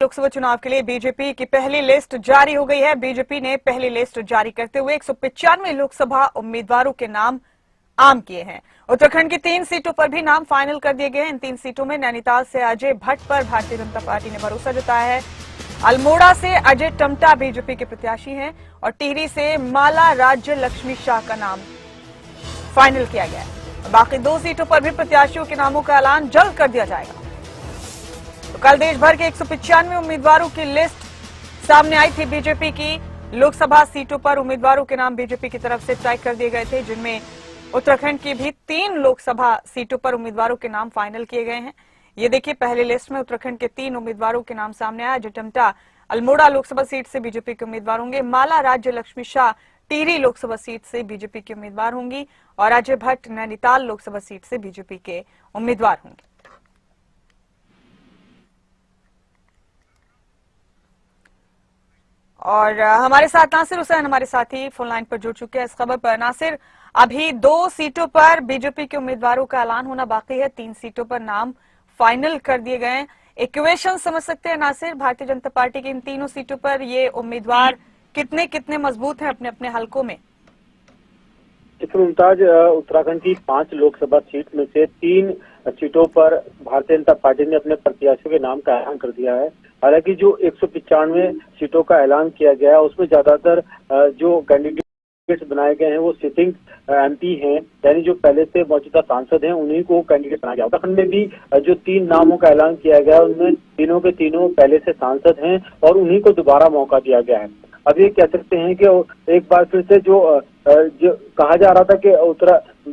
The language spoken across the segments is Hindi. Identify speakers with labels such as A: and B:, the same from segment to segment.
A: लोकसभा चुनाव के लिए बीजेपी की पहली लिस्ट जारी हो गई है। बीजेपी ने पहली लिस्ट जारी करते हुए 195 लोकसभा उम्मीदवारों के नाम आम किए हैं। उत्तराखंड की 3 सीटों पर भी नाम फाइनल कर दिए गए हैं। इन 3 सीटों में नैनीताल से अजय भट्ट पर भारतीय जनता पार्टी ने भरोसा जताया है। अल्मोड़ा से अजय टमटा बीजेपी के प्रत्याशी हैं और टिहरी से माला राज्य लक्ष्मी शाह का नाम फाइनल किया गया है। बाकी 2 सीटों पर भी प्रत्याशियों के नामों का ऐलान जल्द कर दिया जाएगा। तो कल देश भर के 195 उम्मीदवारों की लिस्ट सामने आई थी। बीजेपी की लोकसभा सीटों पर उम्मीदवारों के नाम बीजेपी की तरफ से तय कर दिए गए थे, जिनमें उत्तराखंड की भी 3 लोकसभा सीटों पर उम्मीदवारों के नाम फाइनल किए गए हैं। ये देखिए, पहली लिस्ट में उत्तराखंड के 3 उम्मीदवारों के नाम सामने आया। अजय टमटा अल्मोड़ा लोकसभा सीट से बीजेपी के उम्मीदवार होंगे, माला राज्य लक्ष्मी शाह टिहरी लोकसभा सीट से बीजेपी के उम्मीदवार होंगी और अजय भट्ट नैनीताल लोकसभा सीट से बीजेपी के उम्मीदवार होंगे। और हमारे साथ नासिर हुसैन हमारे साथी फोन लाइन पर जुड़ चुके हैं इस खबर पर। नासिर, अभी 2 सीटों पर बीजेपी के उम्मीदवारों का ऐलान होना बाकी है, 3 सीटों पर नाम फाइनल कर दिए गए हैं। इक्वेशन समझ सकते हैं नासिर, भारतीय जनता पार्टी की इन तीनों सीटों पर ये उम्मीदवार कितने कितने मजबूत हैं अपने अपने हलकों में?
B: मुमताज, उत्तराखंड की 5 लोकसभा सीट में से 3 सीटों पर भारतीय जनता पार्टी ने अपने प्रत्याशियों के नाम का ऐलान कर दिया है। हालांकि जो 195 सीटों का ऐलान किया गया है उसमें ज्यादातर जो कैंडिडेट्स बनाए गए हैं वो सिटिंग एमपी हैं, यानी जो पहले से मौजूदा सांसद हैं उन्हीं को कैंडिडेट बनाया गया। उत्तराखंड में भी जो 3 नामों का ऐलान किया गया है उनमें तीनों के तीनों पहले से सांसद हैं और उन्हीं को दोबारा मौका दिया गया है। अब ये कह सकते हैं कि एक बार फिर से जो कहा जा रहा था कि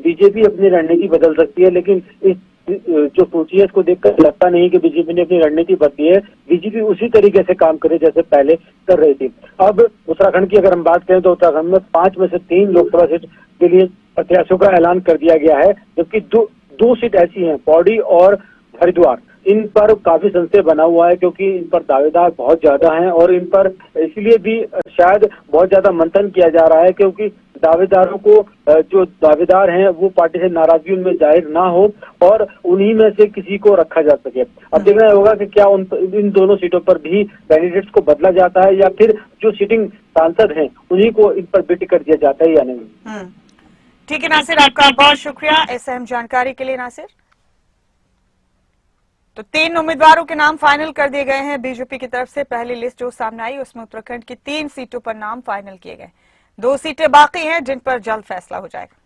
B: बीजेपी अपनी रणनीति बदल सकती है, लेकिन इस जो सूची है इसको देखकर लगता नहीं कि बीजेपी ने अपनी रणनीति बदली है। बीजेपी उसी तरीके से काम करे जैसे पहले कर रही थी। अब उत्तराखंड की अगर हम बात करें तो उत्तराखंड में 5 में से 3 लोकसभा सीट के लिए प्रत्याशियों का ऐलान कर दिया गया है, जबकि दो सीट ऐसी हैं, पौड़ी और हरिद्वार। इन पर काफी संशय बना हुआ है क्योंकि इन पर दावेदार बहुत ज्यादा हैं और इन पर इसलिए भी शायद बहुत ज्यादा मंथन किया जा रहा है क्योंकि दावेदारों को जो दावेदार हैं वो पार्टी से नाराजगी उनमें जाहिर ना हो और उन्हीं में से किसी को रखा जा सके। अब देखना होगा कि क्या इन दोनों सीटों पर भी कैंडिडेट्स को बदला जाता है या फिर जो सिटिंग सांसद हैं उन्हीं को इन पर बिट कर दिया जाता है या नहीं।
A: ठीक है नासिर, आपका बहुत शुक्रिया इस अहम जानकारी के लिए। नासिर, तो 3 उम्मीदवारों के नाम फाइनल कर दिए गए हैं बीजेपी की तरफ से। पहली लिस्ट जो सामने आई उसमें उत्तराखंड की 3 सीटों पर नाम फाइनल किए गए। 2 सीटें बाकी हैं जिन पर जल्द फैसला हो जाएगा।